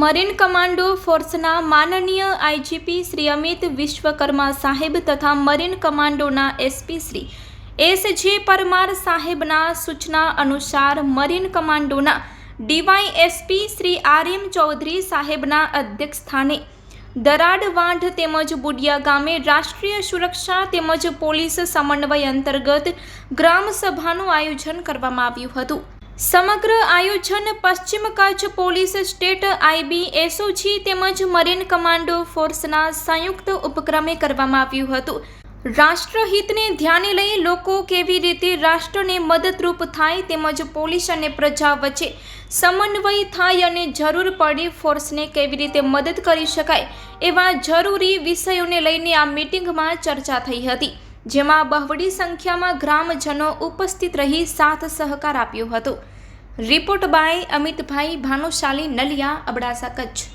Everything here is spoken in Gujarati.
મરીન કમાન્ડો ફોર્સના માનનીય આઈજીપી શ્રી અમિત વિશ્વકર્મા સાહેબ તથા મરીન કમાન્ડોના એસપી શ્રી એસ.જે. પરમાર સાહેબના સૂચના અનુસાર મરીન કમાન્ડોના ડીવાયએસપી શ્રી આર.એમ. ચૌધરી સાહેબના અધ્યક્ષસ્થાને દરાડ વાંઢ તેમજ બુડિયા ગામે રાષ્ટ્રીય સુરક્ષા તેમજ પોલીસ સમન્વય અંતર્ગત ગ્રામસભાનું આયોજન કરવામાં આવ્યું હતું. સમગ્ર આયોજન પશ્ચિમ Kutch police state IB SOG તેમજ મરીન કમાન્ડો ફોર્સના સંયુક્ત ઉપક્રમે કરવામાં આવ્યું હતું. રાષ્ટ્રહિતને ધ્યાને લઈ લોકો કેવી રીતે રાષ્ટ્રને મદદરૂપ થાય તેમજ પોલીસ અને પ્રજા વચ્ચે સમન્વય થાય અને જરૂર પડે ફોર્સને કેવી રીતે મદદ કરી શકાય એવા જરૂરી વિષયોને લઈને આ મીટિંગમાં ચર્ચા થઈ હતી, જેમાં બહોળી સંખ્યામાં ગ્રામજનો ઉપસ્થિત રહી સાથ સહકાર આપ્યો હતો. Report by Amitbhai Bhanushali, Naliya, Abdasa, Kutch.